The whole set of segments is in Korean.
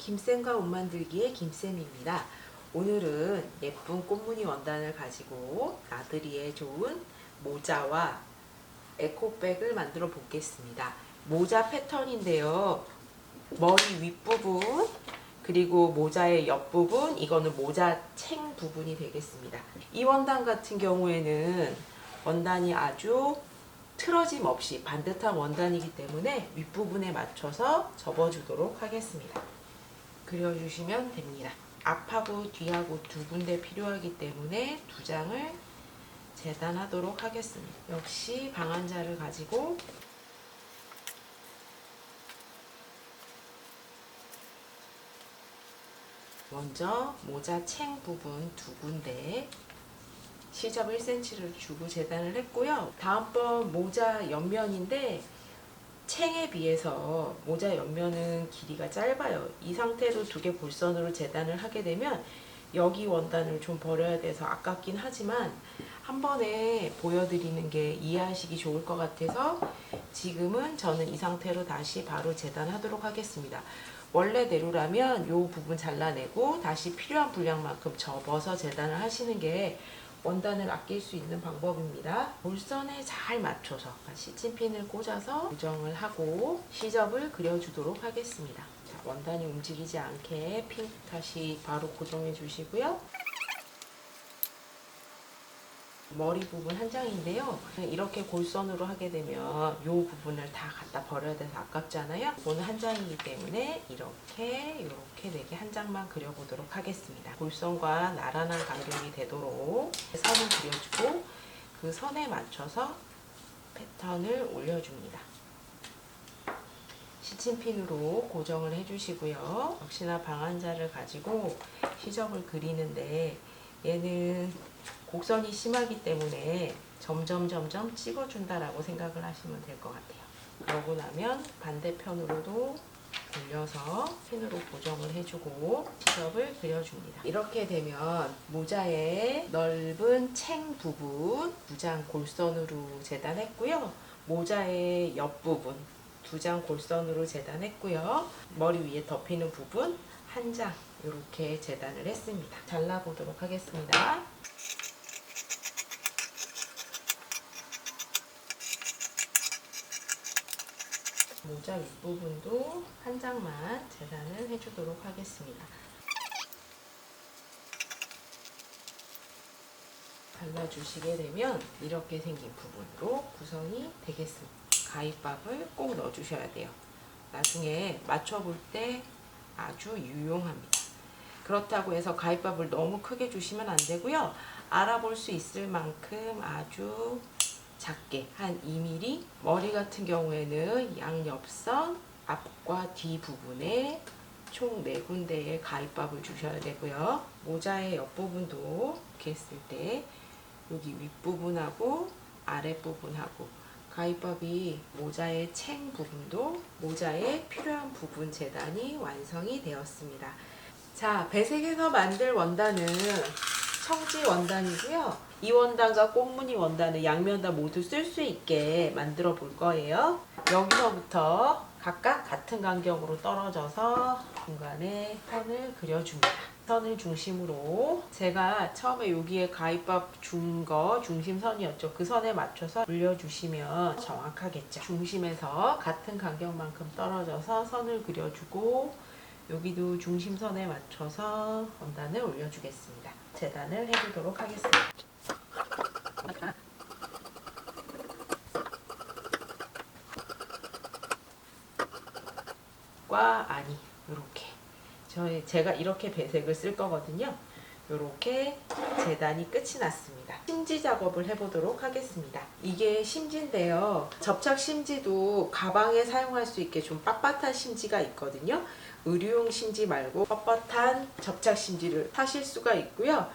김쌤과 옷 만들기의 김쌤입니다. 오늘은 예쁜 꽃무늬 원단을 가지고 나들이에 좋은 모자와 에코백을 만들어 보겠습니다. 모자 패턴인데요. 머리 윗부분 그리고 모자의 옆부분, 이거는 모자 챙 부분이 되겠습니다. 이 원단 같은 경우에는 원단이 아주 틀어짐 없이 반듯한 원단이기 때문에 윗부분에 맞춰서 접어주도록 하겠습니다. 그려주시면 됩니다. 앞하고 뒤하고 두 군데 필요하기 때문에 두 장을 재단하도록 하겠습니다. 역시 방한자를 가지고 먼저 모자 챙 부분 두 군데 시접 1cm를 주고 재단을 했고요. 다음번 모자 옆면인데 챙에 비해서 모자 옆면은 길이가 짧아요. 이 상태로 두 개 골선으로 재단을 하게 되면 여기 원단을 좀 버려야 돼서 아깝긴 하지만 한 번에 보여드리는 게 이해하시기 좋을 것 같아서 지금은 저는 이 상태로 다시 바로 재단하도록 하겠습니다. 원래대로라면 이 부분 잘라내고 다시 필요한 분량만큼 접어서 재단을 하시는 게 원단을 아낄 수 있는 방법입니다. 골선에 잘 맞춰서 시침핀을 꽂아서 고정을 하고 시접을 그려주도록 하겠습니다. 자, 원단이 움직이지 않게 핀 다시 바로 고정해 주시고요. 머리 부분 한 장인데요. 이렇게 골선으로 하게 되면 이 부분을 다 갖다 버려야 돼서 아깝잖아요. 오늘 한 장이기 때문에 이렇게 4개 한 장만 그려보도록 하겠습니다. 골선과 나란한 간격이 되도록 선을 그려주고 그 선에 맞춰서 패턴을 올려줍니다. 시침핀으로 고정을 해주시고요. 역시나 방한자를 가지고 시접을 그리는데 얘는 곡선이 심하기 때문에 점점 찍어준다라고 생각을 하시면 될 것 같아요. 그러고 나면 반대편으로도 돌려서 핀으로 고정을 해주고 시접을 그려줍니다. 이렇게 되면 모자의 넓은 챙 부분 2장 골선으로 재단했고요. 모자의 옆부분 2장 골선으로 재단했고요. 머리 위에 덮이는 부분 1장 이렇게 재단을 했습니다. 잘라보도록 하겠습니다. 모자 윗부분도 1장만 재단을 해주도록 하겠습니다. 발라주시게 되면 이렇게 생긴 부분으로 구성이 되겠습니다. 가위밥을 꼭 넣어주셔야 돼요. 나중에 맞춰볼 때 아주 유용합니다. 그렇다고 해서 가위밥을 너무 크게 주시면 안 되고요. 알아볼 수 있을 만큼 아주 작게 한 2mm. 머리 같은 경우에는 양옆선 앞과 뒤 부분에 총 4군데의 가위밥을 주셔야 되고요. 모자의 옆부분도 이렇게 했을 때 여기 윗부분하고 아랫부분하고 가위밥이 모자의 챙 부분도 모자에 필요한 부분 재단이 완성이 되었습니다. 자, 배색에서 만들 원단은 청지 원단이고요. 이 원단과 꽃무늬 원단을 양면 다 모두 쓸 수 있게 만들어 볼 거예요. 여기서부터 각각 같은 간격으로 떨어져서 중간에 선을 그려줍니다. 선을 중심으로 제가 처음에 여기에 가위밥 준 거 중심선이었죠. 그 선에 맞춰서 올려주시면 정확하겠죠. 중심에서 같은 간격만큼 떨어져서 선을 그려주고 여기도 중심선에 맞춰서 원단을 올려주겠습니다. 재단을 해주도록 하겠습니다. 과 아니 이렇게 제가 이렇게 배색을 쓸 거거든요. 이렇게 재단이 끝이 났습니다. 심지 작업을 해보도록 하겠습니다. 이게 심지인데요. 접착 심지도 가방에 사용할 수 있게 좀 빳빳한 심지가 있거든요. 의류용 심지 말고 뻣뻣한 접착 심지를 사실 수가 있고요.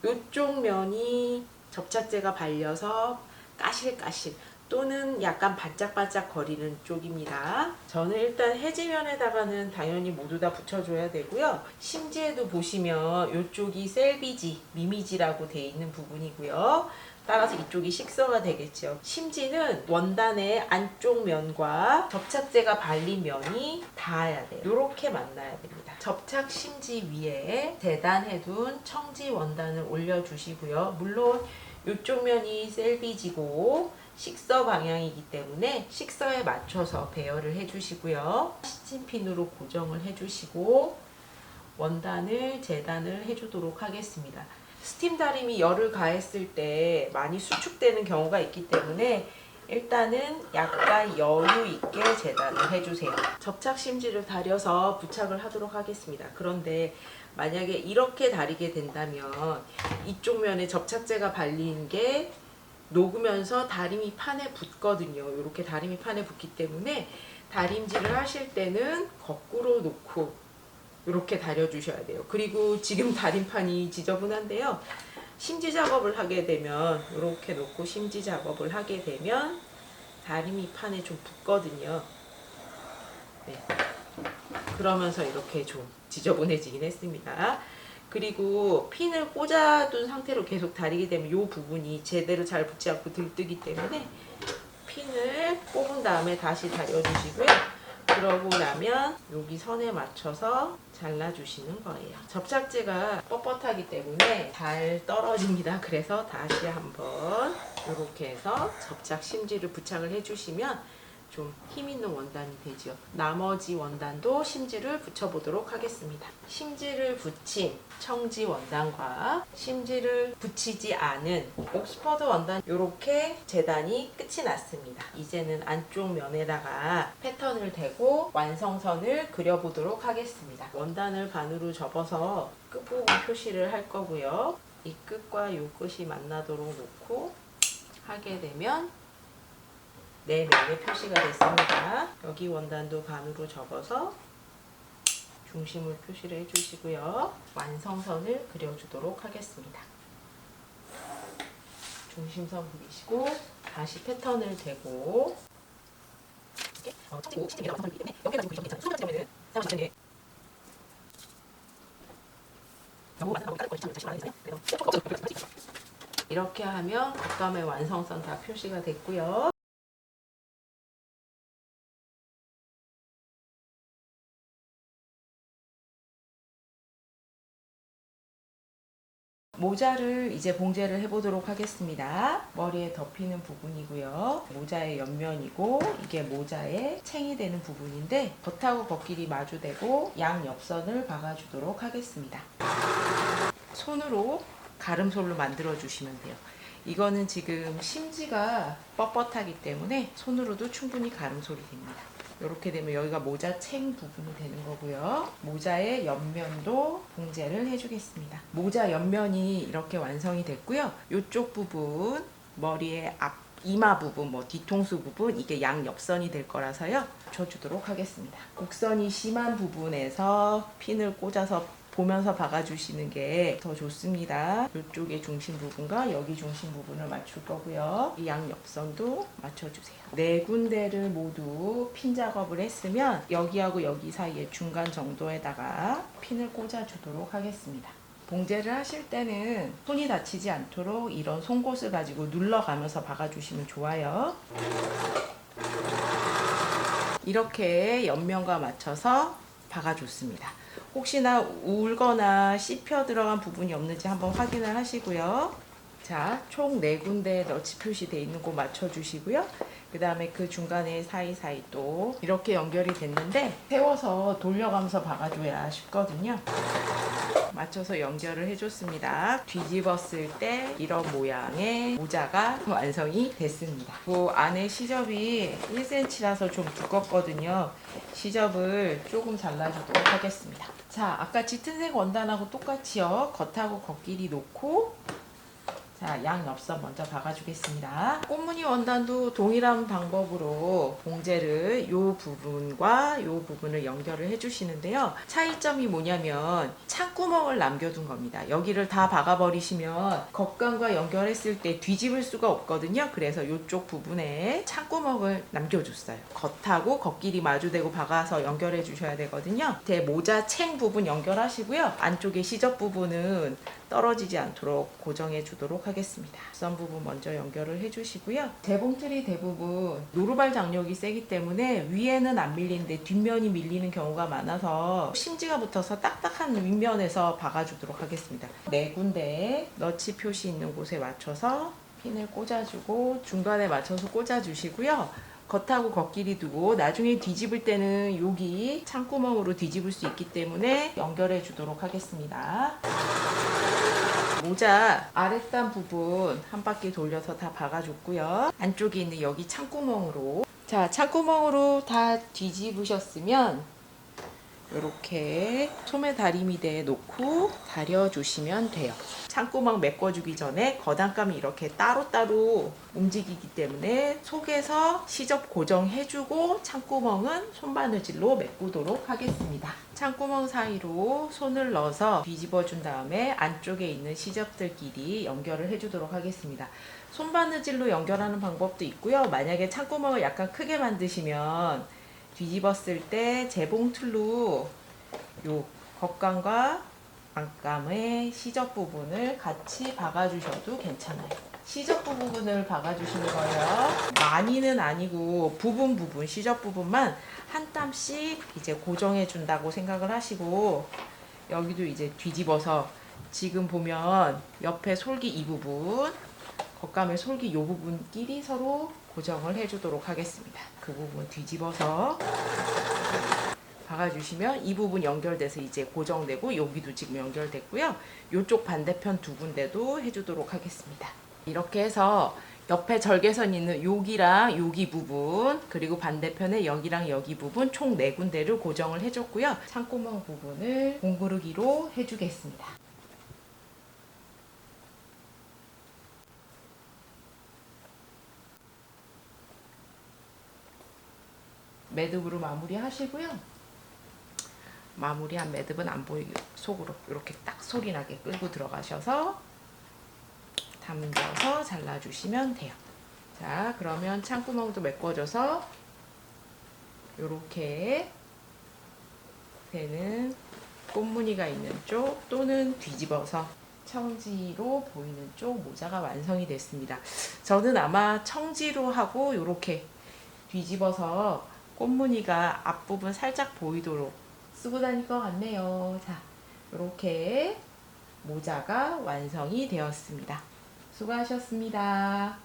이쪽 면이 접착제가 발려서 까실까실 또는 약간 반짝반짝 거리는 쪽입니다. 저는 일단 해지면에다가는 당연히 모두 다 붙여줘야 되고요. 심지에도 보시면 이쪽이 셀비지, 미미지라고 되어 있는 부분이고요. 따라서 이쪽이 식서가 되겠죠. 심지는 원단의 안쪽 면과 접착제가 발린 면이 닿아야 돼요. 이렇게 만나야 됩니다. 접착 심지 위에 재단해둔 청지 원단을 올려주시고요. 물론 이쪽 면이 셀비지고 식서 방향이기 때문에 식서에 맞춰서 배열을 해주시고요. 시침핀으로 고정을 해주시고 원단을 재단을 해주도록 하겠습니다. 스팀 다림이 열을 가했을 때 많이 수축되는 경우가 있기 때문에 일단은 약간 여유 있게 재단을 해주세요. 접착 심지를 다려서 부착을 하도록 하겠습니다. 그런데 만약에 이렇게 다리게 된다면 이쪽 면에 접착제가 발린 게 녹으면서 다림이 판에 붙거든요. 이렇게 다림이 판에 붙기 때문에 다림질을 하실 때는 거꾸로 놓고 이렇게 다려주셔야 돼요. 그리고 지금 다림판이 지저분한데요. 심지 작업을 하게 되면 이렇게 놓고 심지 작업을 하게 되면 다림이 판에 좀 붙거든요. 네. 그러면서 이렇게 좀 지저분해지긴 했습니다. 그리고 핀을 꽂아둔 상태로 계속 다리게 되면 이 부분이 제대로 잘 붙지 않고 들뜨기 때문에 핀을 뽑은 다음에 다시 다려주시고요. 그러고 나면 여기 선에 맞춰서 잘라주시는 거예요. 접착제가 뻣뻣하기 때문에 잘 떨어집니다. 그래서 다시 한번 이렇게 해서 접착 심지를 부착을 해주시면 좀 힘있는 원단이 되죠. 나머지 원단도 심지를 붙여보도록 하겠습니다. 심지를 붙인 청지 원단과 심지를 붙이지 않은 옥스퍼드 원단 이렇게 재단이 끝이 났습니다. 이제는 안쪽 면에다가 패턴을 대고 완성선을 그려보도록 하겠습니다. 원단을 반으로 접어서 끝부분 표시를 할 거고요. 이 끝과 이 끝이 만나도록 놓고 하게 되면 네 면의 표시가 됐습니다. 여기 원단도 반으로 접어서 중심을 표시를 해주시고요. 완성선을 그려주도록 하겠습니다. 중심선 그리시고 다시 패턴을 대고 청지고 시팅이 완성선이기 때문에 여기 가지고 그리셔도 괜찮아요. 20가지 점에는 사용하시면 되는데 너무 많은 다를 것이 다시 말하잖아요. 그래서 이렇게 하면 겉감의 완성선 다 표시가 됐고요. 모자를 이제 봉제를 해보도록 하겠습니다. 머리에 덮이는 부분이고요. 모자의 옆면이고 이게 모자의 챙이 되는 부분인데 겉하고 겉길이 마주되고 양 옆선을 박아주도록 하겠습니다. 손으로 가름솔로 만들어 주시면 돼요. 이거는 지금 심지가 뻣뻣하기 때문에 손으로도 충분히 가름솔이 됩니다. 이렇게 되면 여기가 모자 챙 부분이 되는 거고요. 모자의 옆면도 봉제를 해주겠습니다. 모자 옆면이 이렇게 완성이 됐고요. 이쪽 부분, 머리의 앞 이마 부분, 뒤통수 부분 이게 양 옆선이 될 거라서요. 붙여주도록 하겠습니다. 곡선이 심한 부분에서 핀을 꽂아서 보면서 박아주시는 게 더 좋습니다. 이쪽의 중심 부분과 여기 중심 부분을 맞출 거고요. 이 양 옆선도 맞춰주세요. 네 군데를 모두 핀 작업을 했으면 여기하고 여기 사이에 중간 정도에다가 핀을 꽂아주도록 하겠습니다. 봉제를 하실 때는 손이 다치지 않도록 이런 송곳을 가지고 눌러가면서 박아주시면 좋아요. 이렇게 옆면과 맞춰서 박아줬습니다. 혹시나 울거나 씹혀 들어간 부분이 없는지 한번 확인을 하시고요. 자, 총 4군데 너치 표시되어 있는 곳 맞춰주시고요. 그 다음에 그 중간에 사이사이 또 이렇게 연결이 됐는데 세워서 돌려가면서 박아줘야 쉽거든요. 맞춰서 연결을 해줬습니다. 뒤집었을 때 이런 모양의 모자가 완성이 됐습니다. 그 안에 시접이 1cm라서 좀 두껍거든요. 시접을 조금 잘라주도록 하겠습니다. 자, 아까 짙은색 원단하고 똑같이요. 겉하고 겉길이 놓고 자, 양 옆선 먼저 박아주겠습니다. 꽃무늬 원단도 동일한 방법으로 봉제를 이 부분과 이 부분을 연결을 해주시는데요. 차이점이 뭐냐면 창구멍을 남겨둔 겁니다. 여기를 다 박아버리시면 겉감과 연결했을 때 뒤집을 수가 없거든요. 그래서 이쪽 부분에 창구멍을 남겨줬어요. 겉하고 겉길이 마주대고 박아서 연결해 주셔야 되거든요. 제 모자 챙 부분 연결하시고요. 안쪽에 시접 부분은 떨어지지 않도록 고정해 주도록 하겠습니다. 선 부분 먼저 연결을 해 주시고요. 재봉틀이 대부분 노루발 장력이 세기 때문에 위에는 안 밀리는데 뒷면이 밀리는 경우가 많아서 심지가 붙어서 딱딱한 윗면에서 박아주도록 하겠습니다. 네 군데 너치 표시 있는 곳에 맞춰서 핀을 꽂아주고 중간에 맞춰서 꽂아주시고요. 겉하고 겉길이 두고 나중에 뒤집을 때는 여기 창구멍으로 뒤집을 수 있기 때문에 연결해 주도록 하겠습니다. 모자 아랫단 부분 한 바퀴 돌려서 다 박아줬고요. 안쪽에 있는 여기 창구멍으로, 자, 창구멍으로 다 뒤집으셨으면 이렇게 소매 다리미대에 놓고 다려주시면 돼요. 창구멍 메꿔주기 전에 거단감이 이렇게 따로따로 움직이기 때문에 속에서 시접 고정해주고 창구멍은 손바느질로 메꾸도록 하겠습니다. 창구멍 사이로 손을 넣어서 뒤집어준 다음에 안쪽에 있는 시접들끼리 연결을 해주도록 하겠습니다. 손바느질로 연결하는 방법도 있고요. 만약에 창구멍을 약간 크게 만드시면 뒤집었을 때 재봉틀로 요 겉감과 안감의 시접 부분을 같이 박아주셔도 괜찮아요. 시접 부분을 박아주시는 거예요. 많이는 아니고 부분 시접 부분만 한 땀씩 이제 고정해 준다고 생각을 하시고, 여기도 이제 뒤집어서 지금 보면 옆에 솔기 이 부분, 겉감의 솔기 이 부분끼리 서로 고정을 해주도록 하겠습니다. 그 부분 뒤집어서 박아주시면 이 부분 연결돼서 이제 고정되고, 여기도 지금 연결됐고요. 이쪽 반대편 두 군데도 해주도록 하겠습니다. 이렇게 해서 옆에 절개선 있는 여기랑 여기 부분, 그리고 반대편에 여기랑 여기 부분 총 4군데를 고정을 해줬고요. 창구멍 부분을 공구르기로 해주겠습니다. 매듭으로 마무리 하시고요. 마무리한 매듭은 안 보이게 속으로 이렇게 딱 소리 나게 끌고 들어가셔서 담겨서 잘라주시면 돼요. 자, 그러면 창구멍도 메꿔줘서 이렇게 되는 꽃무늬가 있는 쪽 또는 뒤집어서 청지로 보이는 쪽 모자가 완성이 됐습니다. 저는 아마 청지로 하고 이렇게 뒤집어서 꽃무늬가 앞부분 살짝 보이도록 쓰고 다닐 것 같네요. 자, 이렇게 모자가 완성이 되었습니다. 수고하셨습니다.